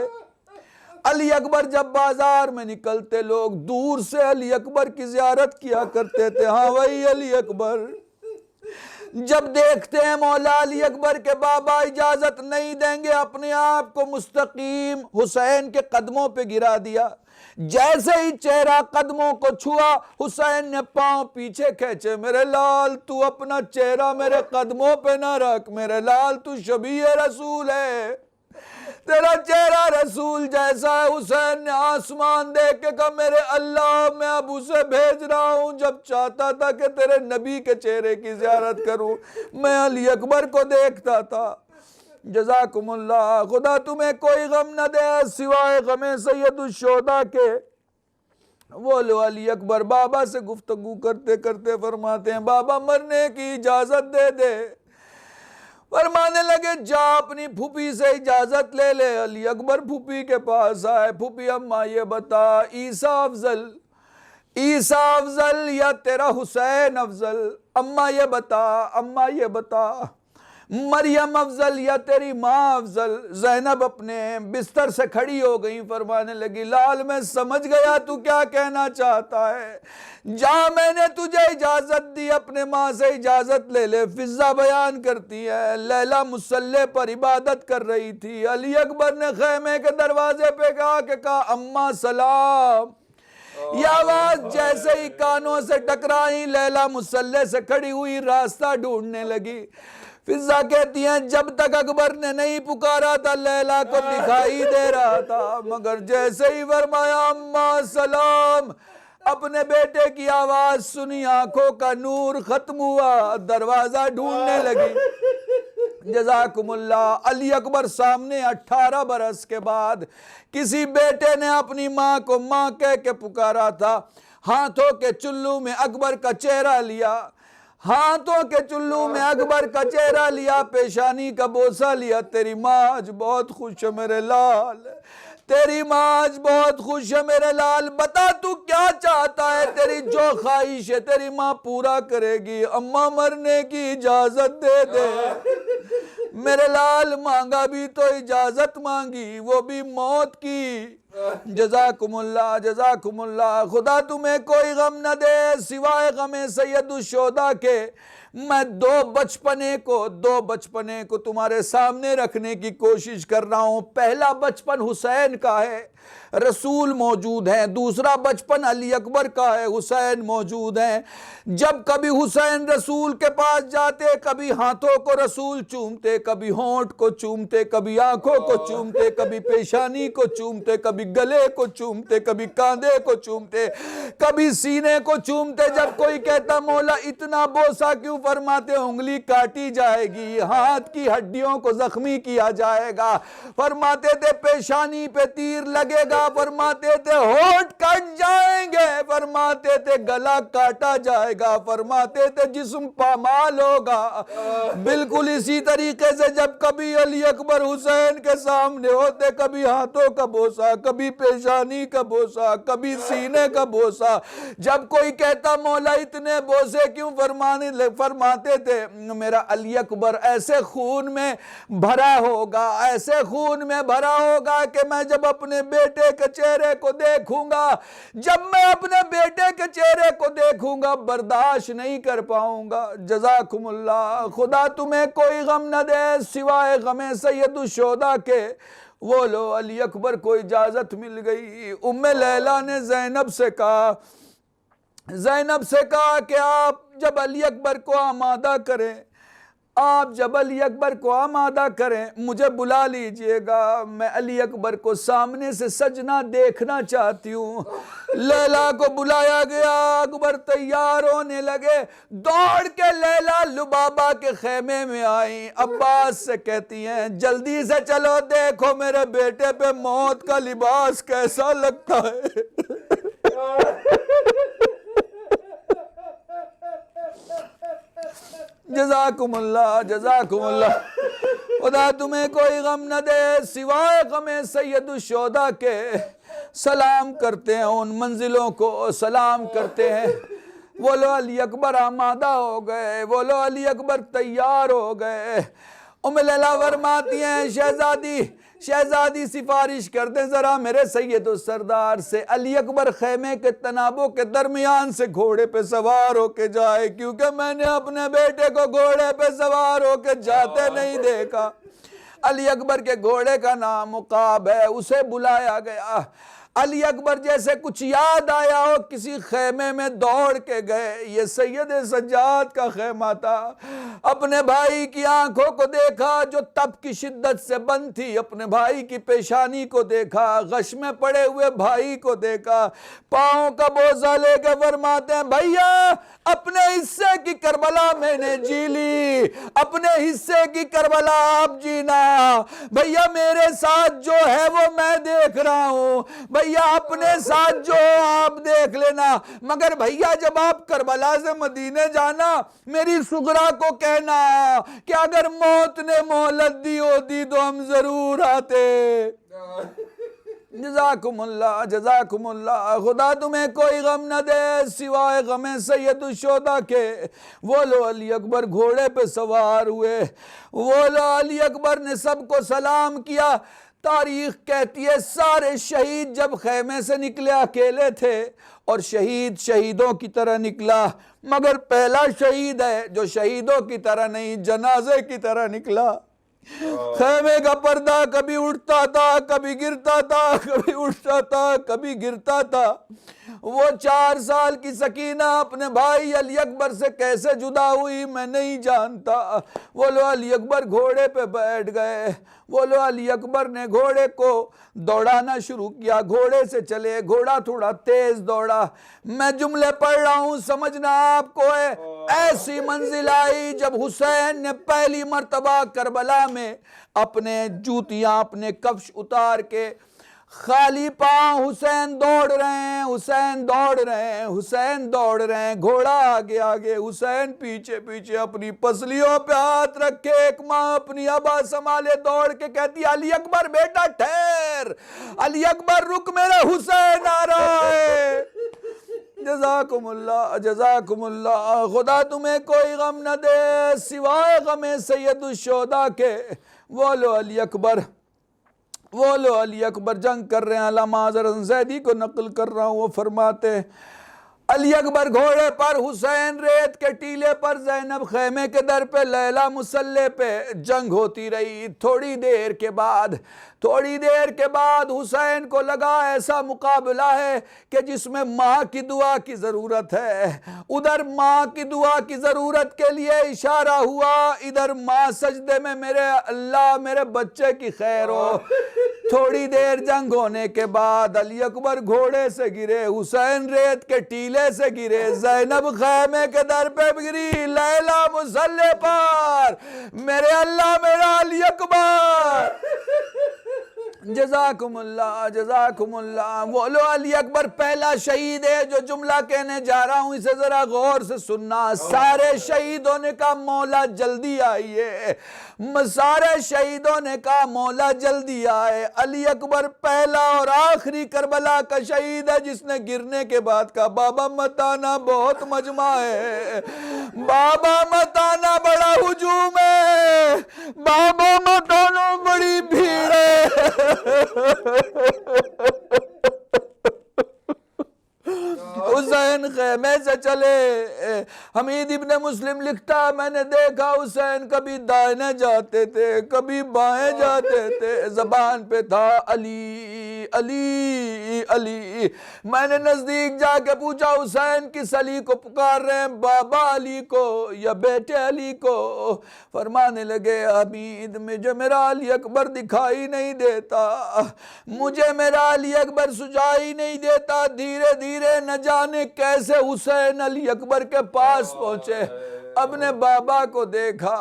علی اکبر جب بازار میں نکلتے لوگ دور سے علی اکبر کی زیارت کیا کرتے تھے، ہاں وہی علی اکبر۔ جب دیکھتے ہیں مولا علی اکبر کے بابا اجازت نہیں دیں گے، اپنے آپ کو مستقیم حسین کے قدموں پہ گرا دیا، جیسے ہی چہرہ قدموں کو چھوا حسین نے پاؤں پیچھے کھینچے، میرے لال تو اپنا چہرہ میرے قدموں پہ نہ رکھ، میرے لال تو شبیہ رسول ہے، تیرا چہرہ رسول جیسا ہے۔ حسین نے آسمان دیکھ کے کہا میرے اللہ میں اب اسے بھیج رہا ہوں، جب چاہتا تھا کہ تیرے نبی کے چہرے کی زیارت کروں میں علی اکبر کو دیکھتا تھا۔ جزاکم اللہ، خدا تمہیں کوئی غم نہ دے سوائے غم سید الشہداء کے۔ وہ لو علی اکبر بابا سے گفتگو کرتے کرتے فرماتے ہیں بابا مرنے کی اجازت دے دے۔ فرمانے لگے جا اپنی پھوپھی سے اجازت لے لے۔ علی اکبر پھوپھی کے پاس آئے، پھوپھی اماں یہ بتا عیسیٰ افضل، عیسیٰ افضل یا تیرا حسین افضل؟ اماں یہ بتا مریم افضل یا تیری ماں افضل؟ زینب اپنے بستر سے کھڑی ہو گئی، فرمانے لگی لال میں سمجھ گیا تو کیا کہنا چاہتا ہے، جا میں نے تجھے اجازت دی، اپنے ماں سے اجازت لے لے۔ فضہ بیان کرتی ہے لیلا مصلی پر عبادت کر رہی تھی، علی اکبر نے خیمے کے دروازے پہ کہا اماں سلام، یہ آواز جیسے ہی کانوں سے ٹکرائی لیلا مصلی سے کھڑی ہوئی راستہ ڈھونڈنے لگی۔ فضہ کہتی ہیں جب تک اکبر نے نہیں پکارا تھا لیلا کو دکھائی دے رہا تھا، مگر جیسے ہی فرمایا اماں سلام اپنے بیٹے کی آواز سنی، آنکھوں کا نور ختم ہوا، دروازہ ڈھونڈنے لگی۔ جزاکم اللہ، علی اکبر سامنے 18 برس کے بعد کسی بیٹے نے اپنی ماں کو ماں کہہ کے پکارا تھا، ہاتھوں کے چلو میں اکبر کا چہرہ لیا، ہاتھوں کے چلو میں اکبر کا چہرہ لیا، پیشانی کا بوسہ لیا، تیری ماں آج بہت خوش ہے میرے لال، تیری ماں آج بہت خوش ہے میرے لال، بتا تو کیا چاہتا ہے، تیری جو خواہش ہے تیری ماں پورا کرے گی، اماں مرنے کی اجازت دے دے۔ میرے لال مانگا بھی تو اجازت مانگی، وہ بھی موت کی، جزاکم اللہ خدا تمہیں کوئی غم نہ دے سوائے غم سید الشہداء کے. میں دو بچپنے کو تمہارے سامنے رکھنے کی کوشش کر رہا ہوں. پہلا بچپن حسین کا ہے، رسول موجود ہیں. دوسرا بچپن علی اکبر کا ہے، حسین موجود ہیں. جب کبھی حسین رسول کے پاس جاتے، کبھی ہاتھوں کو رسول چومتے، کبھی ہونٹ کو چومتے، کبھی آنکھوں کو چومتے، کبھی پیشانی کو چومتے، کبھی گلے کو چومتے، کبھی کاندھے کو چومتے، کبھی سینے کو چومتے. جب کوئی کہتا مولا اتنا بوسہ کیوں؟ فرماتے انگلی کاٹی جائے گی، ہاتھ کی ہڈیوں کو زخمی کیا جائے گا. فرماتے تھے پیشانی پہ تیر لگے گا، فرماتے تھے ہونٹ کٹ جائیں گے، فرماتے تھے گلا کاٹا جائے گا، فرماتے تھے جسم پامال ہوگا. بالکل اسی طریقے سے جب کبھی علی اکبر حسین کے سامنے ہوتے، کبھی ہاتھوں کا بوسہ، کبھی پیشانی کا بوسہ، کبھی سینے کا بوسہ. جب کوئی کہتا مولا اتنے بوسے کیوں؟ فرماتے تھے میرا علی اکبر ایسے خون میں بھرا ہوگا، ایسے خون میں بھرا ہوگا کہ میں جب اپنے بیٹے کے چہرے کو دیکھوں گا، جب میں اپنے بیٹے کے چہرے کو دیکھوں گا برداشت نہیں کر پاؤں گا. جزاکم اللہ خدا تمہیں کوئی غم نہ دے سوائے غم سید الشہداء کے. وہ لو علی اکبر کو اجازت مل گئی. ام لیلہ نے زینب سے کہا کہ آپ جب علی اکبر کو آمادہ کریں، مجھے بلا لیجئے گا، میں علی اکبر کو سامنے سے سجنا دیکھنا چاہتی ہوں. لیلہ کو بلایا گیا، اکبر تیار ہونے لگے. دوڑ کے لیلہ لبابہ کے خیمے میں آئیں. عباس سے کہتی ہیں جلدی سے چلو، دیکھو میرے بیٹے پہ موت کا لباس کیسا لگتا ہے. جزاکم اللہ خدا تمہیں کوئی غم نہ دے سوائے غم سید الشہداء کے. سلام کرتے ہیں، ان منزلوں کو سلام کرتے ہیں. وہ لو علی اکبر آمادہ ہو گئے، وہ لو علی اکبر تیار ہو گئے. ام لیلہ فرماتی ہیں شہزادی سفارش کر دیں ذرا میرے سید السردار سے علی اکبر خیمے کے تنابوں کے درمیان سے گھوڑے پہ سوار ہو کے جائے، کیونکہ میں نے اپنے بیٹے کو گھوڑے پہ سوار ہو کے جاتے نہیں دیکھا. علی اکبر کے گھوڑے کا نام عقاب ہے. اسے بلایا گیا. علی اکبر جیسے کچھ یاد آیا ہو کسی خیمے میں دوڑ کے گئے. یہ سید سجاد کا خیمہ تھا. اپنے بھائی کی آنکھوں کو دیکھا جو تپ کی شدت سے بند تھی، اپنے بھائی کی پیشانی کو دیکھا، غش میں پڑے ہوئے بھائی کو دیکھا. پاؤں کا بوجھ لے کے فرماتے ہیں بھیا اپنے حصے کی کربلا میں نے جی لی، اپنے حصے کی کربلا آپ جینا. بھیا میرے ساتھ جو ہے وہ میں دیکھ رہا ہوں، بھیا اپنے ساتھ جو آپ دیکھ لینا. مگر بھیا جب آپ کربلا سے مدینے جانا، میری صغرا کو کہنا کہ اگر موت نے مہلت دی ہوتی تو ہم ضرور آتے. جزاکم اللہ خدا تمہیں کوئی غم نہ دے سوائے غم سید الشہداء کے. وہ لو علی اکبر گھوڑے پہ سوار ہوئے. وہ لو علی اکبر نے سب کو سلام کیا. تاریخ کہتی ہے سارے شہید جب خیمے سے نکلے اکیلے تھے، اور شہیدوں کی طرح نکلا، مگر پہلا شہید ہے جو شہیدوں کی طرح نہیں، جنازے کی طرح نکلا. خیمے کا پردہ کبھی اٹھتا تھا، کبھی گرتا تھا، کبھی اٹھتا تھا، کبھی گرتا تھا. وہ 4 سال کی سکینہ اپنے بھائی علی اکبر سے کیسے جدا ہوئی میں نہیں جانتا. وہ لو علی اکبر گھوڑے پہ بیٹھ گئے. وہ لو علی اکبر نے گھوڑے کو دوڑانا شروع کیا. گھوڑے سے چلے، گھوڑا تھوڑا تیز دوڑا. میں جملے پڑھ رہا ہوں سمجھنا آپ کو ہے. ایسی منزل آئی جب حسین نے پہلی مرتبہ کربلا میں اپنے جوتیاں، اپنے کفش اتار کے خالی پاؤں حسین دوڑ رہے ہیں، گھوڑا آگے آگے، حسین پیچھے پیچھے، اپنی پسلیوں پہ ہاتھ رکھے. ایک ماں اپنی ابا سنبھالے دوڑ کے کہتی علی اکبر بیٹا ٹھہر، علی اکبر رک، میرا حسین آ رہا ہے. جزاکم اللہ خدا تمہیں کوئی غم نہ دے سوائے غم سید الشہداء کے. وہ لو علی اکبر وہ لو علی اکبر جنگ کر رہے ہیں. علامہ حضرت زیدی کو نقل کر رہا ہوں, وہ فرماتے ہیں علی اکبر گھوڑے پر, حسین ریت کے ٹیلے پر, زینب خیمے کے در پہ, لیلا مسلح پہ. جنگ ہوتی رہی. تھوڑی دیر کے بعد حسین کو لگا ایسا مقابلہ ہے کہ جس میں ماں کی دعا کی ضرورت ہے. ادھر ماں کی دعا کی ضرورت کے لیے اشارہ ہوا, ادھر ماں سجدے میں, میرے اللہ میرے بچے کی خیر ہو. تھوڑی دیر جنگ ہونے کے بعد علی اکبر گھوڑے سے گرے, حسین ریت کے ٹیلے سے گرے, زینب خیمے کے در پہ گری, لیلا مسلح پر, میرے اللہ میرا علی اکبر. جزاکم اللہ. وہ لو علی اکبر پہلا شہید ہے. جو جملہ کہنے جا رہا ہوں اسے ذرا غور سے سننا. سارے شہید ہونے کا مولا جلدی آئیے, سارے شہیدوں نے کہا مولا جلدی آئے. علی اکبر پہلا اور آخری کربلا کا شہید ہے جس نے گرنے کے بعد کہا بابا مت آنا, بہت مجمع ہے, بابا مت آنا, بڑا ہجوم ہے, بابا مت آنا, بڑی بھیڑ ہے. حسین خیمے سے چلے. حمید ابن مسلم لکھتا میں نے دیکھا حسین کبھی دائیں جاتے تھے کبھی بائیں جاتے تھے, زبان پہ تھا علی علی علی. میں نے نزدیک جا کے پوچھا حسین کس علی کو پکار رہے ہیں, بابا علی کو یا بیٹے علی کو؟ فرمانے لگے حمید مجھے میرا علی اکبر دکھائی نہیں دیتا, مجھے میرا علی اکبر سجائی نہیں دیتا. دھیرے دھیرے نہ جانے کیسے حسین علی اکبر کے پاس پہنچے. اپنے بابا کو دیکھا.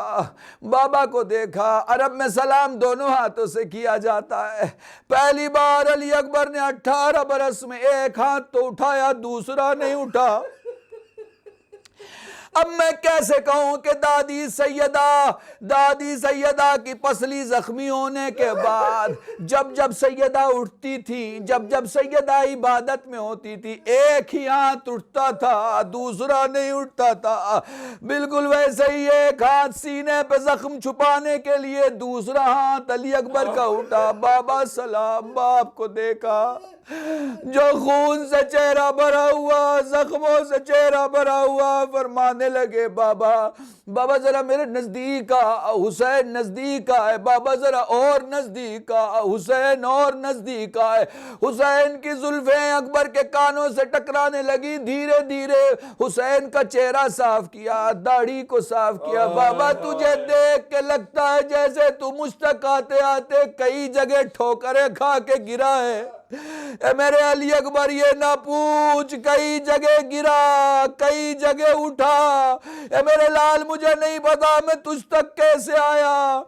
عرب میں سلام دونوں ہاتھوں سے کیا جاتا ہے. پہلی بار علی اکبر نے 18 برس میں ایک ہاتھ تو اٹھایا, دوسرا نہیں اٹھا. اب میں کیسے کہوں کہ دادی سیدہ کی پسلی زخمی ہونے کے بعد جب سیدہ اٹھتی تھی, جب سیدہ عبادت میں ہوتی تھی, ایک ہی ہاتھ اٹھتا تھا, دوسرا نہیں اٹھتا تھا. بالکل ویسے ہی ایک ہاتھ سینے پہ زخم چھپانے کے لیے, دوسرا ہاتھ علی اکبر کا اٹھا. بابا سلام, باپ کو دیکھا جو خون سے چہرہ بھرا ہوا, زخموں سے چہرہ بھرا ہوا. فرمانے لگے بابا ذرا میرے نزدیک آ, حسین نزدیک آئے. بابا ذرا اور نزدیک آ, حسین اور نزدیک آئے. حسین کی زلفیں اکبر کے کانوں سے ٹکرانے لگی. دھیرے دھیرے حسین کا چہرہ صاف کیا, داڑھی کو صاف کیا. بابا تجھے دیکھ کے لگتا ہے جیسے تو مجھ تک آتے آتے کئی جگہ ٹھوکریں کھا کے گرا ہے. اے میرے علی اکبر یہ نہ پوچھ, کئی جگہ گرا, کئی جگہ اٹھا. اے میرے لال مجھے نہیں پتا میں تجھ تک کیسے آیا.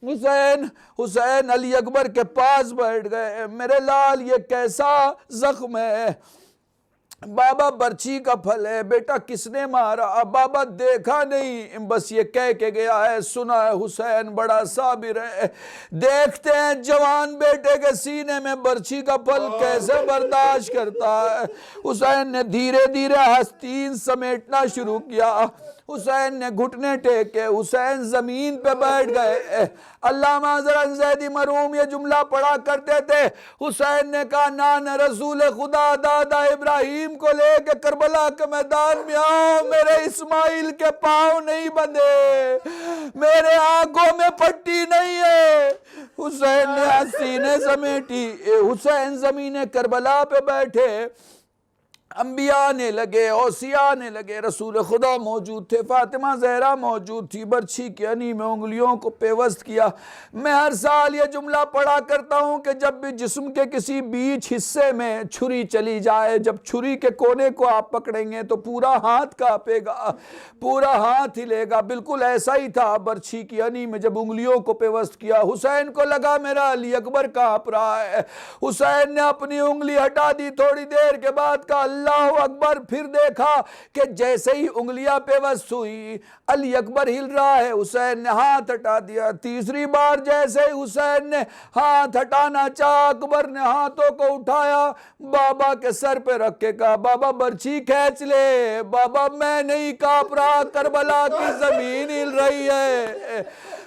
حسین علی اکبر کے پاس بیٹھ گئے. میرے لال یہ کیسا زخم ہے؟ بابا برچھی کا پھل ہے. بیٹا کس نے مارا؟ بابا دیکھا نہیں, بس یہ کہہ کے گیا ہے, سنا ہے. حسین بڑا صابر ہے. دیکھتے ہیں جوان بیٹے کے سینے میں برچھی کا پھل کیسے برداشت کرتا ہے. حسین نے دھیرے دھیرے آستین سمیٹنا شروع کیا. حسین نے گھٹنے ٹیکے, حسین زمین پہ بیٹھ گئے. علامہ حضرت زیدی مرحوم یہ جملہ پڑھا کرتے تھے. حسین نے کہا نان رسول خدا دادا ابراہیم کو لے کے کربلا کے میدان میں آؤ, میرے اسماعیل کے پاؤں نہیں بندھے, میرے آنکھوں میں پٹی نہیں ہے. حسین نے سینے سمیٹی. حسین زمین کربلا پہ بیٹھے. انبیاء آنے لگے, اوصیاء آنے لگے, رسول خدا موجود تھے, فاطمہ زہرا موجود تھی. برچھی کی انی میں انگلیوں کو پیوست کیا. میں ہر سال یہ جملہ پڑھا کرتا ہوں کہ جب بھی جسم کے کسی بیچ حصے میں چھری چلی جائے, جب چھری کے کونے کو آپ پکڑیں گے تو پورا ہاتھ کانپے گا, پورا ہاتھ ہلے گا. بالکل ایسا ہی تھا برچھی کی انی میں جب انگلیوں کو پیوست کیا. حسین کو لگا میرا علی اکبر کانپ رہا ہے. حسین نے اپنی انگلی ہٹا دی. تھوڑی دیر کے بعد کہا اللہ اکبر. پھر دیکھا کہ جیسے ہی انگلیاں پیوست ہوئی علی اکبر ہل رہا ہے, حسین نے ہاتھ ہٹا دیا. تیسری بار جیسے ہی حسین نے ہاتھ ہٹانا چاہا, اکبر نے ہاتھوں کو اٹھایا, بابا کے سر پہ رکھ کے کہا بابا برچھی کھینچ لے. بابا میں نہیں کانپ رہا, کربلا کی زمین ہل رہی ہے.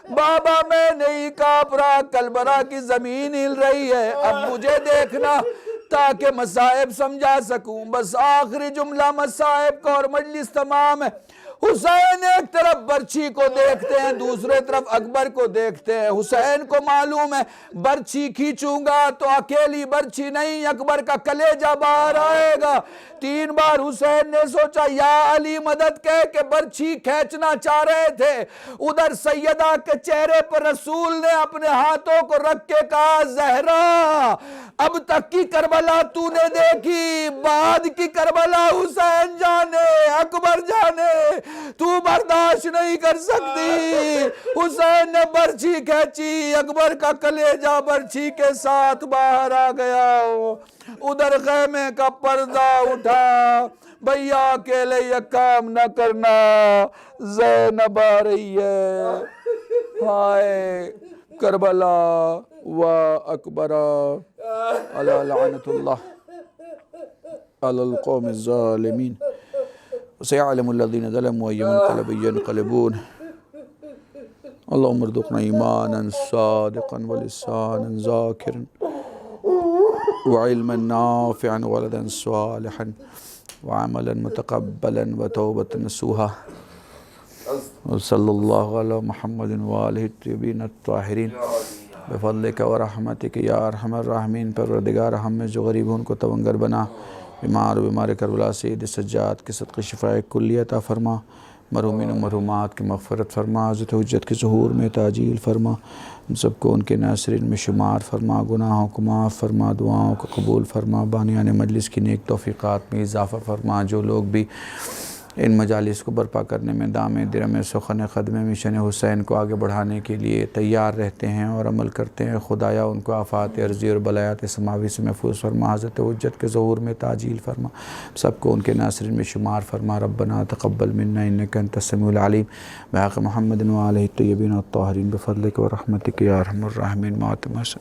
بابا میں نہیں کانپ رہا, کربلا کی زمین ہل رہی ہے. اب مجھے دیکھنا تاکہ مصائب سمجھا سکوں. بس آخری جملہ مصائب کا اور مجلس تمام ہے. حسین ایک طرف برچھی کو دیکھتے ہیں, دوسرے طرف اکبر کو دیکھتے ہیں. حسین کو معلوم ہے برچھی کھینچوں گا تو اکیلی برچھی نہیں, اکبر کا کلیجہ باہر آئے گا. 3 بار حسین نے سوچا یا علی مدد کہہ کے برچھی کھینچنا چاہ رہے تھے. ادھر سیدہ کے چہرے پر رسول نے اپنے ہاتھوں کو رکھ کے کہا زہرا اب تک کی کربلا تو نے دیکھی, بعد کی کربلا حسین جانے, اکبر جانے, تو برداشت نہیں کر سکتی. حسین نے برچھی کھینچی, اکبر کا کلیجہ برچھی کے ساتھ باہر آ گیا. ادھر خیمے کا پردہ اٹھا, بھیا اکیلے یہ کام نہ کرنا, زینب آ رہی ہے. ہائے کربلا و اکبرا علی لعنت اللہ علی القوم الظالمین. سيعلم الذين ظلموا أي منقلب ينقلبون. اللهم ارزقنا إيمانا صادقا ولسانا ذاكرا وعلما نافعا وولدا صالحا وعملا متقبلا وتوبة نصوحا. وصلى الله على محمد وآله الطيبين الطاهرين بفضلك ورحمتك يا أرحم الراحمين. پروردگار ہم میں جو غریب ہیں ان کو توانگر بنا, بیمار و بیمار کربلا سید سجاد کے صدقہ شفاء کلی عطا فرما, مرحومین و مرحومات کی مغفرت فرما, حضرت حجت کے ظہور میں تعجیل فرما, ہم سب کو ان کے ناصرین میں شمار فرما, گناہوں کو معاف فرما, دعاؤں کو قبول فرما, بانیان مجلس کی نیک توفیقات میں اضافہ فرما. جو لوگ بھی ان مجالس کو برپا کرنے میں دام درم سخن خدمے مشن حسین کو آگے بڑھانے کے لیے تیار رہتے ہیں اور عمل کرتے ہیں, خدایا ان کو آفات عرضی اور بلایات سماوی سے محفوظ فرما, حضرت حجت کے ظہور میں تعجیل فرما, سب کو ان کے ناصرین میں شمار فرما. ربنا تقبل منا انک انت السمیع العلیم بحق محمد و آلہ الطیبین الطاہرین بفضلک و رحمتک یا ارحم الراحمین. ماتمہ سے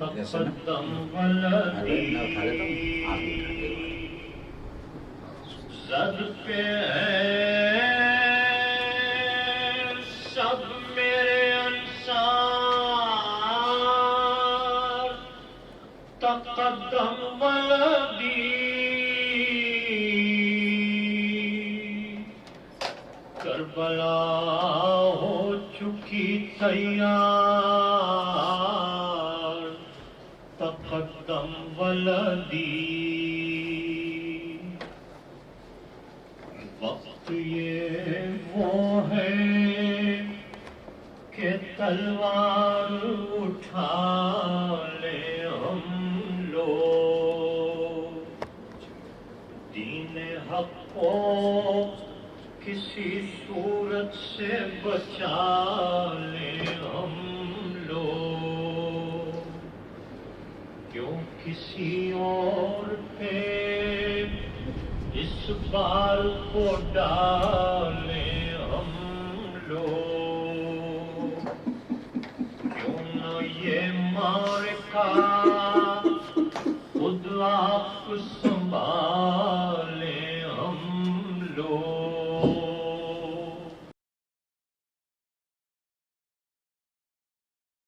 تقدم ولدی زد پہ ہے سب میرے انصار, تقدم ولدی کربلا ہو چکی تیار, تقدم ولدی. وقت یہ وہ ہے کہ تلوار اٹھا لے ہم لوگ, دین حق کو کسی صورت سے بچا لے ہم لوگ, کیوں کسی اور پہ اس بار کو ڈالیں ہم لوگ, کیوں نہ یہ معرکہ خود آپ